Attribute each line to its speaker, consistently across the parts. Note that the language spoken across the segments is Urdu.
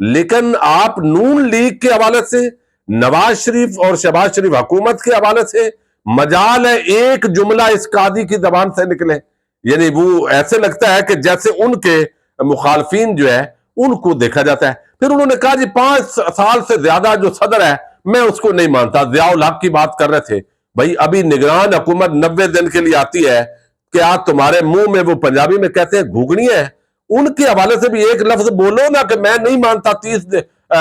Speaker 1: لیکن آپ نون لیگ کے حوالے سے، نواز شریف اور شہباز شریف حکومت کے حوالے سے مجال ہے ایک جملہ اس قاضی کی زبان سے نکلے، یعنی وہ ایسے لگتا ہے کہ جیسے ان کے مخالفین جو ہے ان کو دیکھا جاتا ہے۔ پھر انہوں نے کہا جی 5 سال سے زیادہ جو صدر ہے میں اس کو نہیں مانتا۔ ضیاء الحق کی بات کر رہے تھے، بھائی ابھی نگران حکومت 90 دن کے لیے آتی ہے، کیا تمہارے منہ میں وہ پنجابی میں کہتے ہیں گھوگنی ہے؟ ان کے حوالے سے بھی ایک لفظ بولو نا کہ میں نہیں مانتا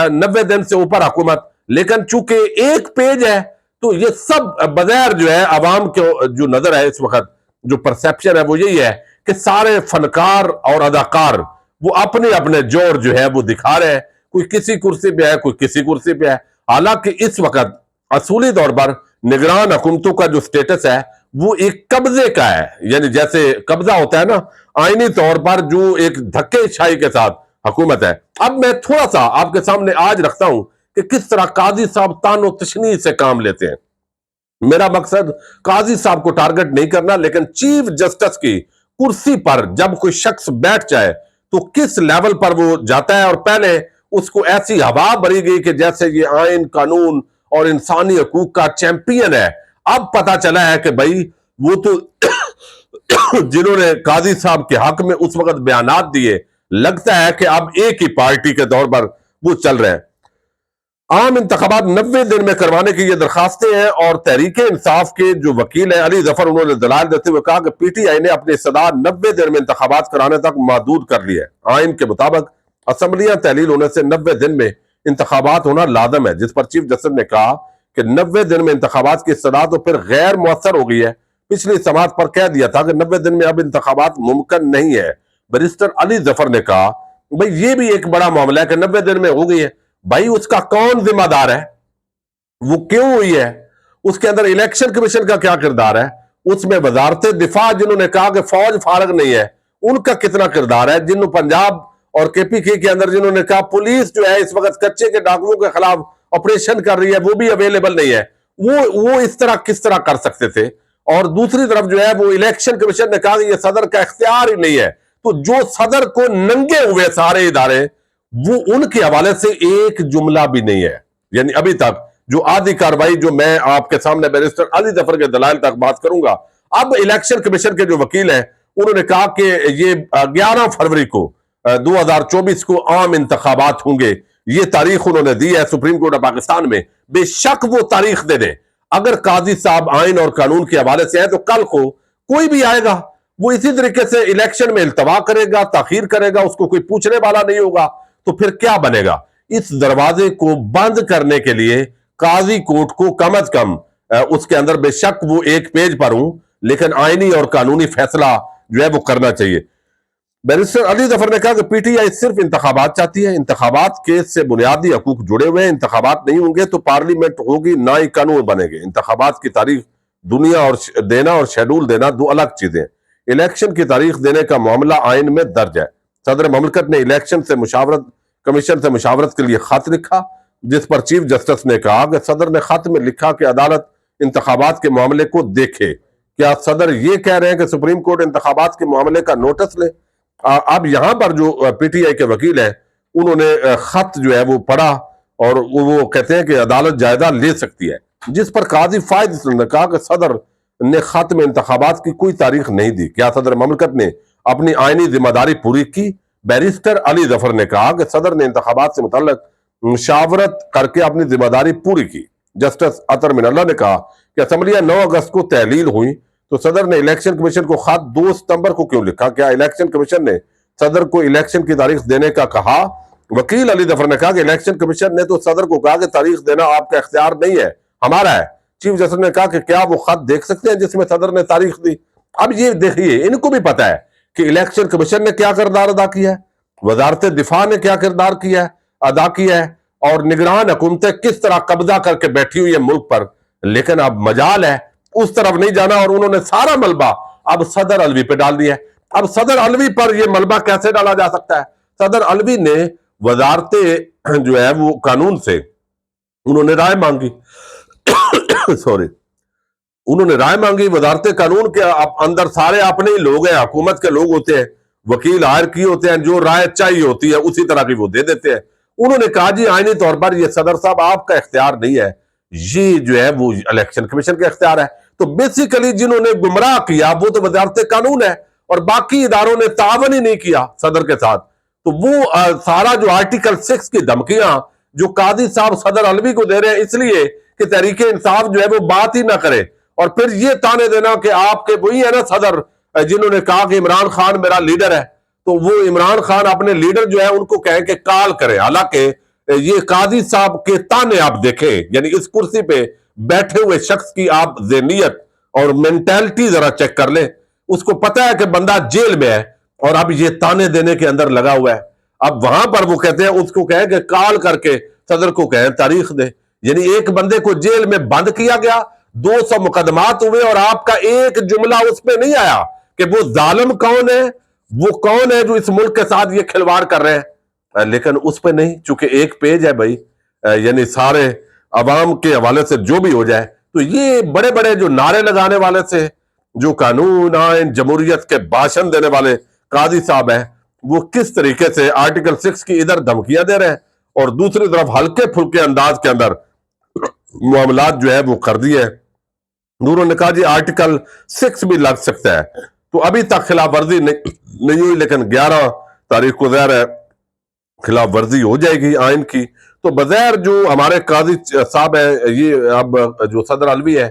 Speaker 1: 90 دن سے اوپر حکومت۔ لیکن چونکہ ایک پیج ہے تو یہ سب بغیر جو ہے عوام کے جو نظر ہے اس وقت جو پرسیپشن ہے وہ یہی ہے کہ سارے فنکار اور اداکار وہ اپنے اپنے جوڑ جو ہے وہ دکھا رہے ہیں، کوئی کسی کرسی پہ ہے کوئی کسی کرسی پہ ہے۔ حالانکہ اس وقت اصولی طور پر نگران حکومتوں کا جو سٹیٹس ہے وہ ایک قبضے کا ہے، یعنی جیسے قبضہ ہوتا ہے نا آئینی طور پر، جو ایک دھکے شاہی کے ساتھ حکومت ہے۔ اب میں تھوڑا سا آپ کے سامنے آج رکھتا ہوں کہ کس طرح قاضی صاحب تان و تشنیع سے کام لیتے ہیں۔ میرا مقصد قاضی صاحب کو ٹارگٹ نہیں کرنا، لیکن چیف جسٹس کی کرسی پر جب کوئی شخص بیٹھ جائے تو کس لیول پر وہ جاتا ہے، اور پہلے اس کو ایسی ہوا بھری گئی کہ جیسے یہ آئین قانون اور انسانی حقوق کا چیمپئن ہے۔ اب پتا چلا ہے کہ بھائی وہ تو جنہوں نے قاضی صاحب کے حق میں اس وقت بیانات دیے، لگتا ہے کہ اب ایک ہی پارٹی کے دور پر وہ چل رہے ہیں۔ عام انتخابات 90 دن میں کروانے کی یہ درخواستیں ہیں، اور تحریک انصاف کے جو وکیل ہیں علی ظفر، انہوں نے دلائل دیتے ہوئے کہا کہ پی ٹی آئی نے اپنی استدعا 90 دن میں انتخابات کرانے تک محدود کر لی ہے۔ آئین کے مطابق اسمبلیاں تحلیل ہونے سے 90 دن میں انتخابات ہونا لازم ہے، جس پر چیف جسٹس نے کہا کہ 90 دن میں انتخابات کی استدعا تو پھر غیر مؤثر ہو گئی ہے۔ پچھلی سماعت پر کہہ دیا تھا کہ 90 دن میں اب انتخابات ممکن نہیں ہے۔ بیرسٹر علی ظفر نے کہا بھائی یہ بھی ایک بڑا معاملہ ہے کہ 90 دن میں ہو گئی ہے، بھائی اس کا کون ذمہ دار ہے، وہ کیوں ہوئی ہے، اس کے اندر الیکشن کمیشن کا کیا کردار ہے، اس میں وزارت دفاع جنہوں نے کہا کہ فوج فارغ نہیں ہے ان کا کتنا کردار ہے، جنہوں پنجاب اور کے پی کے اندر جنہوں نے کہا پولیس جو ہے اس وقت کچے کے ڈاکوؤں کے خلاف آپریشن کر رہی ہے وہ بھی اویلیبل نہیں ہے، وہ اس طرح کس طرح کر سکتے تھے۔ اور دوسری طرف جو ہے وہ الیکشن کمیشن نے کہا کہ یہ صدر کا اختیار ہی نہیں ہے، تو جو صدر کو ننگے ہوئے سارے ادارے وہ ان کے حوالے سے ایک جملہ بھی نہیں ہے، یعنی ابھی تک جو آدھی کاروائی جو میں آپ کے سامنے بیرسٹر علی ظفر کے دلائل تک بات کروں گا۔ اب الیکشن کمیشن کے جو وکیل ہیں انہوں نے کہا کہ یہ 11 فروری کو 2024 کو عام انتخابات ہوں گے، یہ تاریخ انہوں نے دی ہے سپریم کورٹ آف پاکستان میں۔ بے شک وہ تاریخ دے دیں، اگر قاضی صاحب آئین اور قانون کے حوالے سے ہے تو کل کو کوئی بھی آئے گا وہ اسی طریقے سے الیکشن میں التوا کرے گا، تاخیر کرے گا، اس کو کوئی پوچھنے والا نہیں ہوگا، تو پھر کیا بنے گا؟ اس دروازے کو بند کرنے کے لیے قاضی کورٹ کو کم از کم اس کے اندر بے شک وہ ایک پیج پر ہوں لیکن آئینی اور قانونی فیصلہ جو ہے وہ کرنا چاہیے۔ بیرسٹر علی ظفر نے کہا کہ پی ٹی آئی صرف انتخابات چاہتی ہے، انتخابات کیس سے بنیادی حقوق جڑے ہوئے ہیں، انتخابات نہیں ہوں گے تو پارلیمنٹ ہوگی نہ ہی قانون بنے گے۔ انتخابات کی تاریخ دنیا اور دینا اور شیڈول دینا دو الگ چیزیں، الیکشن کی تاریخ دینے کا معاملہ آئین میں درج ہے۔ صدر مملکت نے الیکشن سے مشاورت کمیشن سے مشاورت کے لیے خط لکھا، جس پر چیف جسٹس نے کہا کہ صدر نے خط میں لکھا کہ عدالت انتخابات کے معاملے کو دیکھے۔ کیا صدر یہ کہہ رہے ہیں کہ سپریم کورٹ انتخابات کے معاملے کا نوٹس لے؟ اب یہاں پر جو پی ٹی آئی کے وکیل ہیں انہوں نے خط جو ہے وہ پڑھا اور وہ کہتے ہیں کہ عدالت جائزہ لے سکتی ہے، جس پر قاضی فائد نے کہا کہ صدر نے خط میں انتخابات کی کوئی تاریخ نہیں دی، کیا صدر مملکت نے اپنی آئینی ذمہ داری پوری کی؟ بیرسٹر علی ظفر نے کہا کہ صدر نے انتخابات سے متعلق مشاورت کر کے اپنی ذمہ داری پوری کی۔ جسٹس اطہر من اللہ نے کہا کہ اسمبلیاں 9 اگست کو تحلیل ہوئی تو صدر نے الیکشن کمیشن کو خط 2 ستمبر کو کیوں لکھا؟ کیا الیکشن کمیشن نے صدر کو الیکشن کی تاریخ دینے کا کہا؟ وکیل علی ظفر نے کہا کہ الیکشن کمیشن نے تو صدر کو کہا کہ تاریخ دینا آپ کا اختیار نہیں ہے، ہمارا ہے۔ چیف جسٹس نے کہا کہ کیا وہ خط دیکھ سکتے ہیں جس میں صدر نے تاریخ دی؟ اب یہ دیکھیے ان کو بھی پتا ہے کہ الیکشن کمیشن نے کیا کردار ادا کیا ہے، وزارت دفاع نے کیا کردار ادا کیا ہے، اور نگران حکومتیں کس طرح قبضہ کر کے بیٹھی ہوئی ہے ملک پر، لیکن اب مجال ہے اس طرف نہیں جانا، اور انہوں نے سارا ملبہ اب صدر علوی پہ ڈال دیا ہے۔ اب صدر علوی پر یہ ملبہ کیسے ڈالا جا سکتا ہے؟ صدر علوی نے وزارت جو ہے وہ قانون سے انہوں نے رائے مانگی انہوں نے رائے مانگی، وزارت قانون کے اندر سارے اپنے ہی لوگ ہیں، حکومت کے لوگ ہوتے ہیں، وکیل ہائر کیے ہوتے ہیں، جو رائے چاہیے ہوتی ہے اسی طرح کی وہ دے دیتے ہیں۔ انہوں نے کہا جی آئینی طور پر یہ صدر صاحب آپ کا اختیار نہیں ہے، یہ جو ہے وہ الیکشن کمیشن کا اختیار ہے۔ تو بیسیکلی جنہوں نے گمراہ کیا وہ تو وزارت قانون ہے، اور باقی اداروں نے تعاون ہی نہیں کیا صدر کے ساتھ۔ تو وہ سارا جو آرٹیکل 6 کی دھمکیاں جو قاضی صاحب صدر علوی کو دے رہے ہیں، اس لیے کہ تحریک انصاف جو ہے وہ بات ہی نہ کرے، اور پھر یہ تانے دینا کہ آپ کے وہی ہے نا صدر جنہوں نے کہا کہ عمران خان میرا لیڈر ہے، تو وہ عمران خان اپنے لیڈر جو ہے ان کو کہیں کہ کال کرے۔ حالانکہ یہ قاضی صاحب کے تانے آپ دیکھیں، یعنی اس کرسی پہ بیٹھے ہوئے شخص کی آپ ذہنیت اور مینٹلٹی ذرا چیک کر لیں، اس کو پتا ہے کہ بندہ جیل میں ہے اور اب یہ تانے دینے کے اندر لگا ہوا ہے۔ اب وہاں پر وہ کہتے ہیں اس کو کہیں کہ کال کر کے صدر کو کہیں تاریخ دے، یعنی ایک بندے کو جیل میں بند کیا گیا، 200 مقدمات ہوئے، اور آپ کا ایک جملہ اس پہ نہیں آیا کہ وہ ظالم کون ہے، وہ کون ہے جو اس ملک کے ساتھ یہ کھلواڑ کر رہے ہیں۔ لیکن اس پہ نہیں، چونکہ ایک پیج ہے بھائی، یعنی سارے عوام کے حوالے سے جو بھی ہو جائے۔ تو یہ بڑے بڑے جو نعرے لگانے والے سے، جو قانون آئین جمہوریت کے بھاشن دینے والے قاضی صاحب ہیں، وہ کس طریقے سے آرٹیکل 6 کی ادھر دھمکیاں دے رہے ہیں اور دوسری طرف ہلکے پھلکے انداز کے اندر معاملات جو ہے وہ کر دیے۔ انہوں نے کہا جی آرٹیکل 6 بھی لگ سکتا ہے، تو ابھی تک خلاف ورزی نہیں ہوئی، لیکن 11 تاریخ کو ظاہر ہے خلاف ورزی ہو جائے گی آئین کی۔ تو بظاہر جو ہمارے قاضی صاحب ہیں، یہ اب جو صدر علوی ہے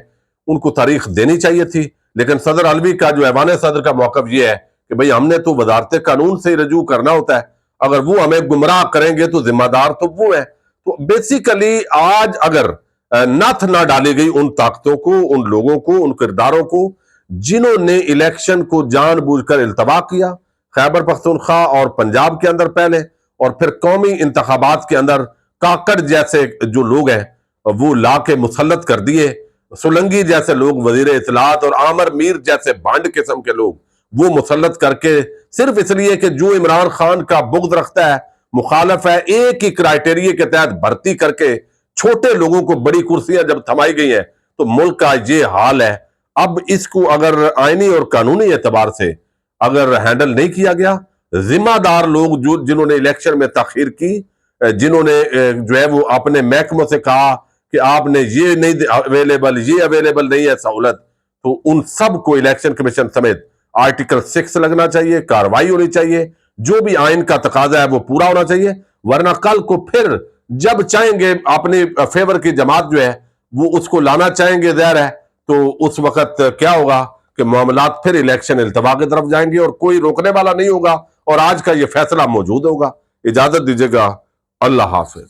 Speaker 1: ان کو تاریخ دینی چاہیے تھی، لیکن صدر علوی کا جو ایوان صدر کا موقف یہ ہے کہ بھئی ہم نے تو وزارت قانون سے رجوع کرنا ہوتا ہے، اگر وہ ہمیں گمراہ کریں گے تو ذمہ دار تو وہ ہے۔ تو بیسیکلی آج اگر نتھ نہ ڈالی گئی ان طاقتوں کو، ان لوگوں کو، ان کرداروں کو جنہوں نے الیکشن کو جان بوجھ کر التوا کیا، خیبر پختونخوا اور پنجاب کے اندر پہلے، اور پھر قومی انتخابات کے اندر کاکڑ جیسے جو لوگ ہیں وہ لا کے مسلط کر دیے، سولنگی جیسے لوگ وزیر اطلاعات اور عامر میر جیسے بانڈ قسم کے لوگ وہ مسلط کر کے، صرف اس لیے کہ جو عمران خان کا بغض رکھتا ہے، مخالف ہے، ایک ہی کرائٹیریے کے تحت بھرتی کر کے چھوٹے لوگوں کو بڑی کرسیاں جب تھمائی گئی ہیں، تو ملک کا یہ حال ہے۔ اب اس کو اگر آئینی اور قانونی اعتبار سے اگر ہینڈل نہیں کیا گیا، ذمہ دار لوگ جنہوں نے الیکشن میں تاخیر کی، جنہوں نے جو ہے وہ اپنے محکموں سے کہا کہ آپ نے یہ نہیں اویلیبل، یہ اویلیبل نہیں ہے سہولت، تو ان سب کو الیکشن کمیشن سمیت آرٹیکل 6 لگنا چاہیے، کاروائی ہونی چاہیے، جو بھی آئین کا تقاضا ہے وہ پورا ہونا چاہیے، ورنہ کل کو پھر جب چاہیں گے اپنے فیور کی جماعت جو ہے وہ اس کو لانا چاہیں گے، ظاہر ہے تو اس وقت کیا ہوگا کہ معاملات پھر الیکشن التوا کی طرف جائیں گے اور کوئی روکنے والا نہیں ہوگا، اور آج کا یہ فیصلہ موجود ہوگا۔ اجازت دیجیے گا، اللہ حافظ۔